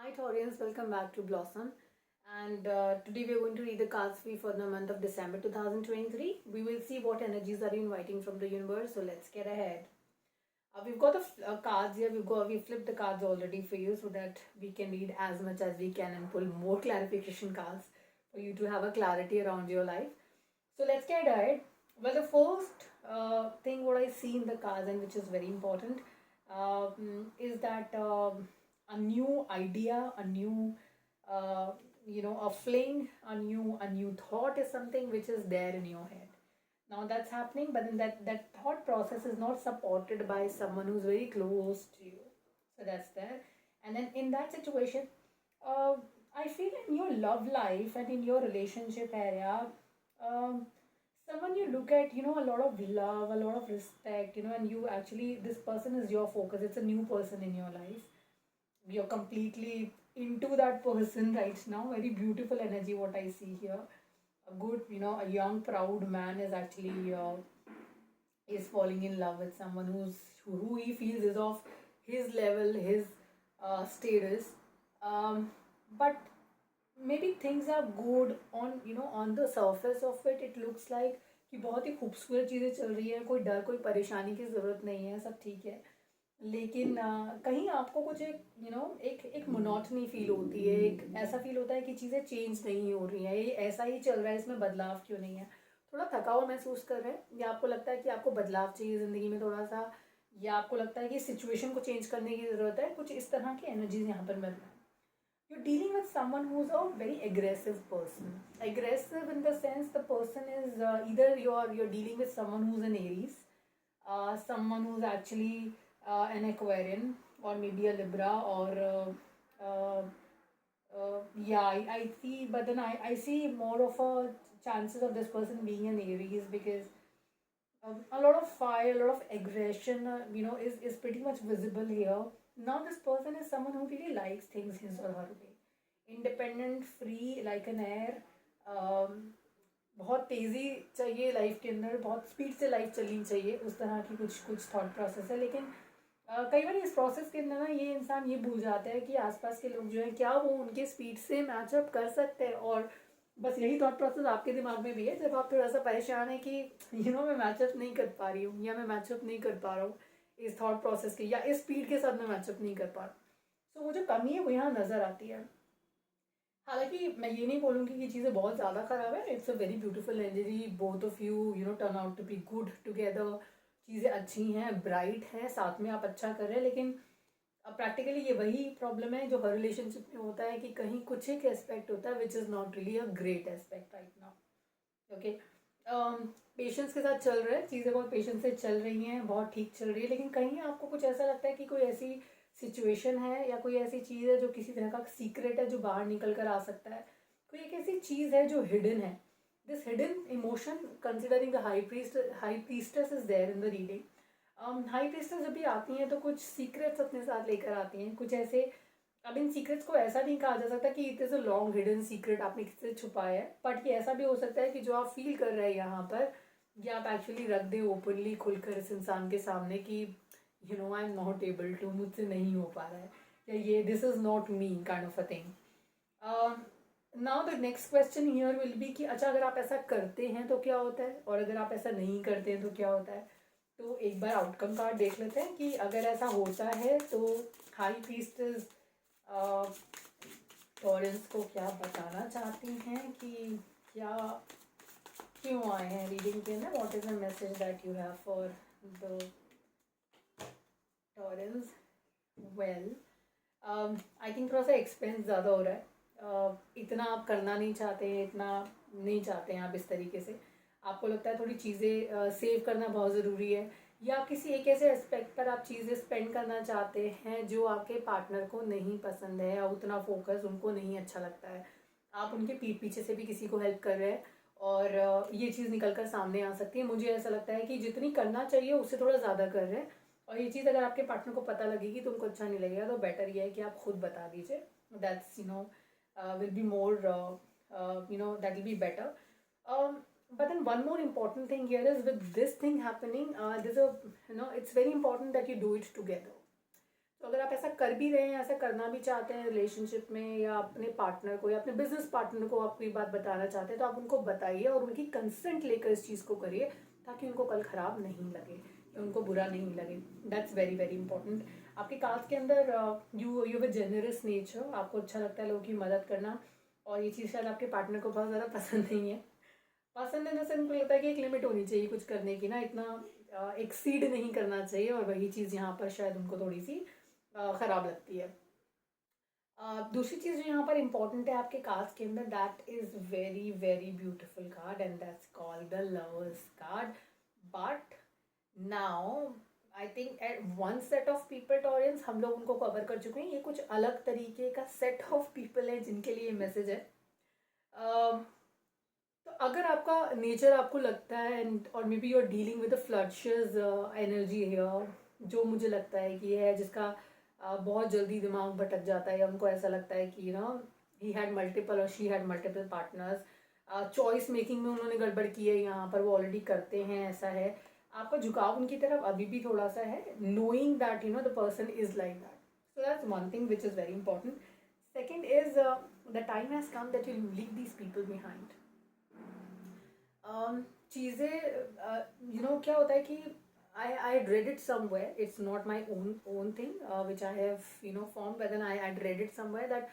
Hi Taurians, welcome back to Blossom. And today we're going to read the cards for you for the month of December 2023. We will see what energies are you inviting from the universe. So let's get ahead. We've got the cards here. We flipped the cards already for you so that we can read as much as we can and pull more clarification cards for you to have a clarity around your life. So let's get ahead. Well, the first thing what I see in the cards and which is very important is that a new idea, a new a fling, a new thought is something which is there in your head. Now that's happening, but then that thought process is not supported by someone who's very close to you. So that's there. And then in that situation, uh, I feel in your love life and in your relationship area, um, someone you look at, a lot of love, a lot of respect, and you actually, this person is your focus. It's a new person in your life. You're completely into that person right now. Very beautiful energy, what I see here. A good, a young, proud man is actually is falling in love with someone who he feels is of his level, his status. Um, but maybe things are good on the surface of it. It looks like कि बहुत ही खूबसूरत चीज़ें चल रही है, कोई डर कोई परेशानी की ज़रूरत नहीं है, सब ठीक है. लेकिन कहीं आपको कुछ एक एक एक मोनोटनी फील होती है, एक ऐसा फील होता है कि चीज़ें चेंज नहीं हो रही हैं, ये ऐसा ही चल रहा है, इसमें बदलाव क्यों नहीं है. थोड़ा थका हुआ महसूस कर रहे हैं, या आपको लगता है कि आपको बदलाव चाहिए ज़िंदगी में थोड़ा सा, या आपको लगता है कि सिचुएशन को चेंज करने की ज़रूरत है. कुछ इस तरह की एनर्जीज यहाँ पर मिल रहा है. You're dealing with someone who's a very aggressive person. Aggressive in the sense the person is either you're dealing with someone who's an Aries, someone who's actually an Aquarian, or maybe a Libra, or yeah, I see, but then I see more of a chances of this person being an Aries because a lot of fire, a lot of aggression, is pretty much visible here. Now, this person is someone who really likes things his or her way. Independent, free, like an air. बहुत तेज़ी चाहिए life के अंदर, बहुत speed से life चलनी चाहिए, उस तरह की कुछ कुछ थॉट प्रोसेस है. लेकिन कई बार इस प्रोसेस के अंदर ना ये इंसान ये भूल जाता है कि आसपास के लोग जो हैं क्या वो उनके स्पीड से मैचअप कर सकते हैं. और बस यही थॉट प्रोसेस आपके दिमाग में भी है जब आप थोड़ा सा परेशान है कि मैं मैचअप नहीं कर पा रही हूँ, या मैं मैचअप नहीं कर पा रहा हूँ इस थॉट प्रोसेस के, या इस स्पीड के साथ मैं मैचअप नहीं कर पा रहा. सो वो जो कमी है वो यहाँ नज़र आती है. हालांकि मैं ये नहीं बोलूँगी कि चीज़ें बहुत ज़्यादा ख़राब है. It's a very beautiful energy. Both of you turn out to be good together. चीज़ें अच्छी हैं, ब्राइट हैं, साथ में आप अच्छा कर रहे हैं. लेकिन प्रैक्टिकली ये वही प्रॉब्लम है जो हर रिलेशनशिप में होता है कि कहीं कुछ एक एस्पेक्ट होता है which is not really a great aspect right now. Okay, patience के साथ चल रहे हैं चीज़ें, बहुत पेशेंस से चल रही हैं, बहुत ठीक चल रही है. लेकिन कहीं आपको कुछ ऐसा लगता है कि कोई ऐसी सिचुएशन है या कोई ऐसी चीज़ है जो किसी तरह का सीक्रेट है जो बाहर निकल कर आ सकता है. कोई एक ऐसी चीज़ है जो हिडन है. This hidden emotion considering the high priestess is there in the reading. High priestess जब भी आती हैं तो कुछ सीक्रेट्स अपने साथ लेकर आती हैं, कुछ ऐसे. अब इन सीक्रेट्स को ऐसा नहीं कहा जा सकता कि it is a long hidden secret आपने किसी से छुपाया है, बट ये ऐसा भी हो सकता है कि जो आप फील कर रहे हैं यहाँ पर, या आप एक्चुअली रख दें ओपनली खुलकर इस इंसान के सामने कि I am not able to, मुझसे नहीं हो पा रहा है, या ये this is not me kind of a thing. Now the next question here will be कि अच्छा अगर आप ऐसा करते हैं तो क्या होता है, और अगर आप ऐसा नहीं करते हैं तो क्या होता है. तो एक बार आउटकम कार्ड देख लेते हैं कि अगर ऐसा होता है तो हाई प्रीस्टेस टॉरेंस को क्या बताना चाहती हैं, कि क्या क्यों आए हैं रीडिंग के अंदर. What is the message that you have for the Torrens. Well, I think थोड़ा सा एक्सपेंस ज़्यादा हो रहा है. इतना आप करना नहीं चाहते हैं, इतना नहीं चाहते हैं आप इस तरीके से. आपको लगता है थोड़ी चीज़ें सेव करना बहुत ज़रूरी है, या आप किसी एक ऐसे एस्पेक्ट पर आप चीज़ें स्पेंड करना चाहते हैं जो आपके पार्टनर को नहीं पसंद है, या उतना फोकस उनको नहीं अच्छा लगता है. आप उनके पीठ पीछे से भी किसी को हेल्प कर रहे हैं, और ये चीज़ निकल कर सामने आ सकती है. मुझे ऐसा लगता है कि जितनी करना चाहिए उससे थोड़ा ज़्यादा कर रहे हैं, और ये चीज़ अगर आपके पार्टनर को पता लगेगी तो उनको अच्छा नहीं लगेगा. तो बेटर ये है कि आप खुद बता दीजिए. That's will be more that will be better. But then one more important thing here is with this thing happening, there's a it's very important that you do it together. तो अगर आप ऐसा कर भी रहे हैं, ऐसा करना भी चाहते हैं रिलेशनशिप में, या अपने पार्टनर को या अपने बिजनेस पार्टनर को आप कोई बात बताना चाहते हैं, तो आप उनको बताइए और उनकी कंसेंट लेकर इस चीज़ को करिए, ताकि उनको कल ख़राब नहीं लगे या उनको बुरा नहीं लगे। That's very very important. आपके कास्ट के अंदर you have a generous nature, आपको अच्छा लगता है लोगों की मदद करना, और ये चीज़ शायद आपके पार्टनर को बहुत ज़्यादा पसंद नहीं है। पसंद है जैसे उनको लगता है कि एक लिमिट होनी चाहिए कुछ करने की ना, इतना एक्सीड नहीं करना चाहिए, और वही चीज़ यहाँ पर शायद उनको थोड़ी सी ख़राब लगती है। दूसरी चीज़ जो यहाँ पर इम्पोर्टेंट है आपके कास्ट के अंदर, that is very very beautiful card, and that's called the lovers card. But now I think at one set of people टॉरेंस हम लोग उनको कवर कर चुके हैं, ये कुछ अलग तरीके का सेट ऑफ पीपल है जिनके लिए मैसेज है। तो अगर आपका नेचर आपको लगता है, एंड और maybe you are dealing with फ्लडशियस एनर्जी हियर, जो मुझे लगता है कि ये है जिसका बहुत जल्दी दिमाग भटक जाता है, या उनको ऐसा लगता है कि ही हैड मल्टीपल और she had multiple partners, choice making में उन्होंने गड़बड़ की है यहाँ पर, वो ऑलरेडी करते हैं, ऐसा है। आपका झुकाव उनकी तरफ अभी भी थोड़ा सा है, knowing that the person is like that. So that's one thing which is very important. Second is the time has come that you leave these people behind. चीज़ें क्या होता है कि I had read it somewhere. It's not my own thing, which I have formed, but then I had read it somewhere that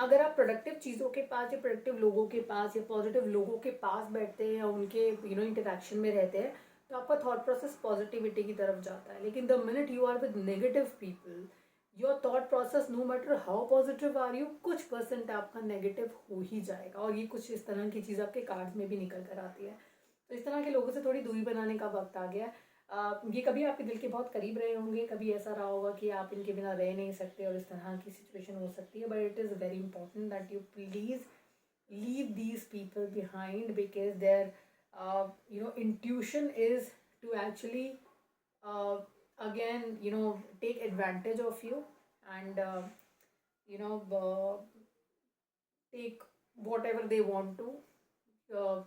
अगर आप productive चीज़ों के पास या प्रोडक्टिव लोगों के पास या पॉजिटिव लोगों के पास बैठते हैं या उनके इंटरेक्शन में रहते हैं, तो आपका थॉट प्रोसेस पॉजिटिविटी की तरफ जाता है। लेकिन the minute you are with negative people, your thought process no matter how positive are you, कुछ परसेंट आपका नेगेटिव हो ही जाएगा। और ये कुछ इस तरह की चीज़ आपके कार्ड्स में भी निकल कर आती है। तो इस तरह के लोगों से थोड़ी दूरी बनाने का वक्त आ गया। ये कभी आपके दिल के बहुत करीब रहे होंगे, कभी ऐसा रहा होगा कि आप इनके बिना रह नहीं सकते, और इस तरह की सिचुएशन हो सकती है। But it is very important that you please leave these people behind, because their intuition is to actually uh, again take advantage of you, and you know uh, take whatever they want to, uh,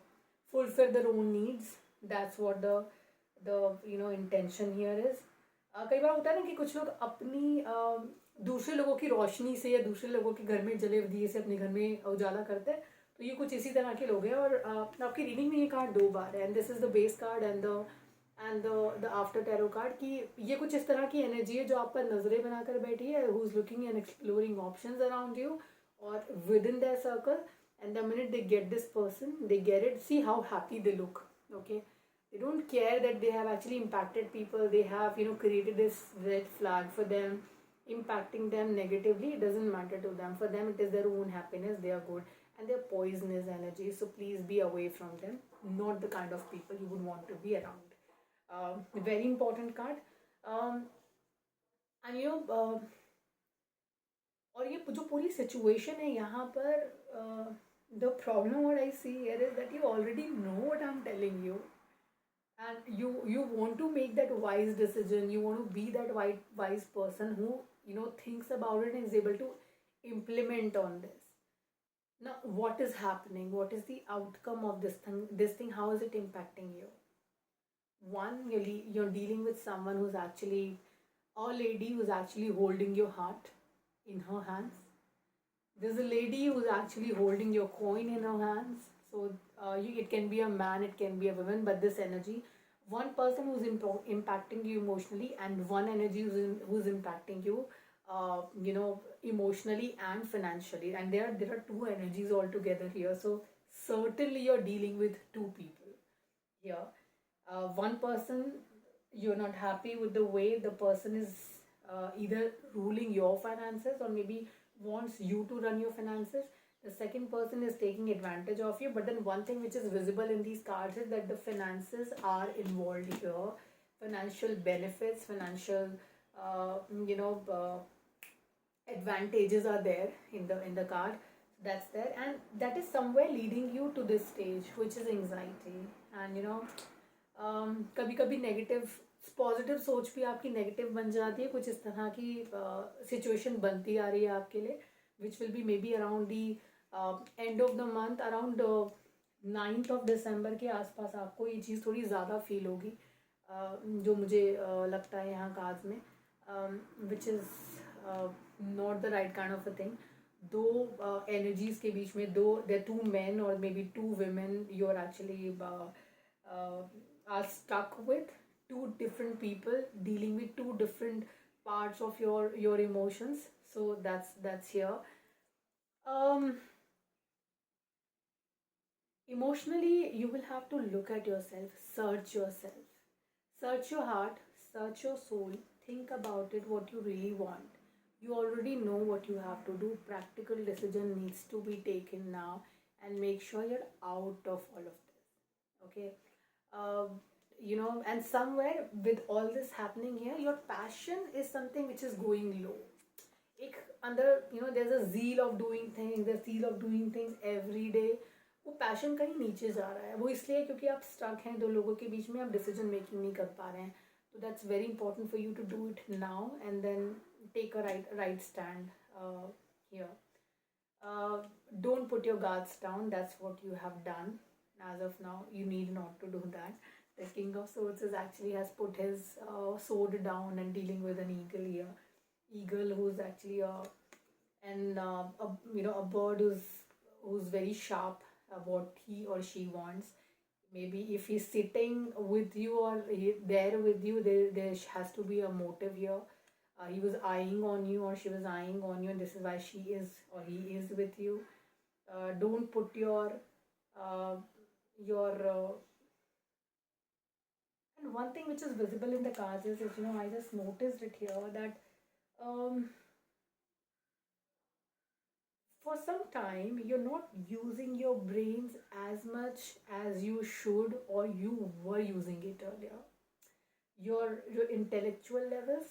fulfill their own needs. That's what the intention here is. कई बार होता है ना कि कुछ लोग अपनी दूसरे लोगों की रोशनी से या दूसरे लोगों के घर में जले दिए से अपने घर में उजाला करते हैं। तो ये कुछ इसी तरह के लोग हैं। और आपकी रीडिंग में ये कार्ड 2 बार है, and this is the base card and the after tarot card, कि ये कुछ इस तरह की एनर्जी है जो आप पर नज़रें बनाकर बैठी है, who is looking and exploring options around you or within their circle. And the minute they get this person, they get it, see how happy they look. Okay, they don't care that they have actually impacted people, they have created this red flag for them, impacting them negatively. It doesn't matter to them. For them it is their own happiness, they are good, and they're poisonous energy. So please be away from them, not the kind of people you would want to be around. Very important card. And और ये जो पूरी situation है यहाँ पर, the problem what I see here is that you already know what I am telling you, and you want to make that wise decision, you want to be that wise person who thinks about it and is able to implement on this. Now what is happening, what is the outcome of this thing, how is it impacting you? One, you're dealing with someone who's actually a lady who's actually holding your heart in her hands. There's a lady who's actually holding your coin in her hands. So it can be a man, it can be a woman, but this energy, one person who's impacting you emotionally, and one energy who's impacting you, emotionally and financially. And there are two energies altogether here. So certainly you're dealing with two people here. One person, you're not happy with the way the person is either ruling your finances, or maybe wants you to run your finances. The second person is taking advantage of you. But then one thing which is visible in these cards is that the finances are involved here. Financial benefits, financial uh, you know uh, advantages are there in the card. That's there, and that is somewhere leading you to this stage, which is anxiety. And कभी कभी negative positive सोच भी आपकी negative बन जाती है। कुछ इस तरह की सिचुएशन बनती आ रही है आपके लिए, which will be may be around the end of the month, around 9th of December के आसपास आपको ये चीज़ थोड़ी ज़्यादा फील होगी, जो मुझे लगता है यहाँ कार्ड्स में। which is uh, not the right kind of a thing. Though energies के बीच में, though there are two men or maybe two women, you're actually are stuck with two different people dealing with two different parts of your emotions. So that's here. Um, Emotionally, you will have to look at yourself, search your heart, search your soul, think about it, what you really want. You already know what you have to do. Practical decision needs to be taken now, and make sure you're out of all of this. Okay. uh, and somewhere with all this happening here, your passion is something which is going low. एक अंदर there's a zeal of doing things, there's zeal of doing things every day. वो passion कहीं नीचे जा रहा है, वो इसलिए क्योंकि आप स्टक हैं दो लोगों के बीच में, आप डिसीजन मेकिंग नहीं कर पा रहे हैं. तो that's very important for you to do it now and then take a right stand here. Don't put your guards down. That's what you have done. As of now, you need not to do that. The King of Swords is actually has put his sword down and dealing with an eagle here. Eagle who's actually a bird who's very sharp, what he or she wants. Maybe if he's sitting with you or there with you, there has to be a motive here. He was eyeing on you or she was eyeing on you, and this is why she is or he is with you. Don't put uh, your and one thing which is visible in the cards is I just noticed it here that um, for some time you're not using your brains as much as you should or you were using it earlier. Your intellectual levels,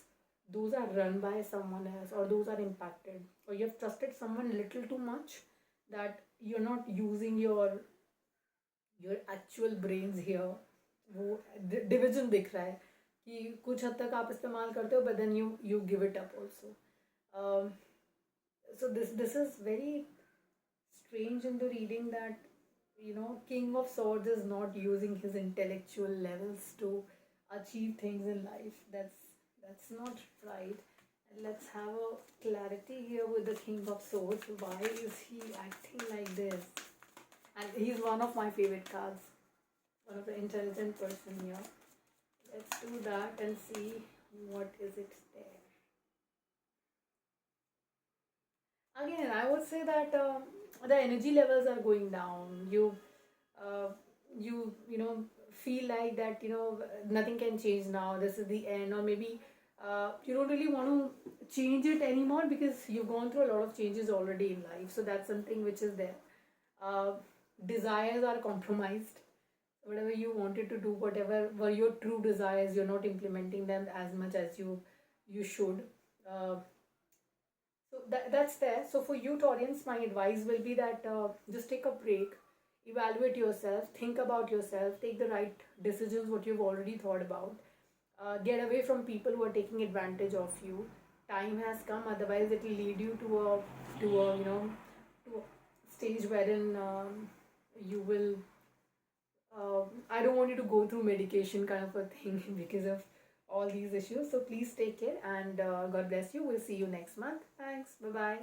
those are run by someone else, or those are impacted, or you've trusted someone little too much that you're not using your actual brains here. वो division दिख रहा है कि कुछ हद तक आप इस्तेमाल करते हो, but then you give it up also. So this is very strange in the reading that King of Swords is not using his intellectual levels to achieve things in life. That's not right. And let's have a clarity here with the King of Swords. Why is he acting like this? And he's one of my favorite cards, one of the intelligent person here. Let's do that and see what is it there. Again, I would say that the energy levels are going down. Uh, you feel like that nothing can change now. This is the end, or maybe you don't really want to change it anymore because you've gone through a lot of changes already in life. So that's something which is there. Uh, Desires are compromised. Whatever you wanted to do, whatever were your true desires, you're not implementing them as much as you should. Uh, so that's there. So for you, Taurians, my advice will be that just take a break, evaluate yourself, think about yourself, take the right decisions, what you've already thought about. Get away from people who are taking advantage of you. Time has come, otherwise it will lead you to a stage wherein you will. I don't want you to go through medication kind of a thing because of all these issues. So please take care and God bless you. We'll see you next month. Thanks. Bye bye.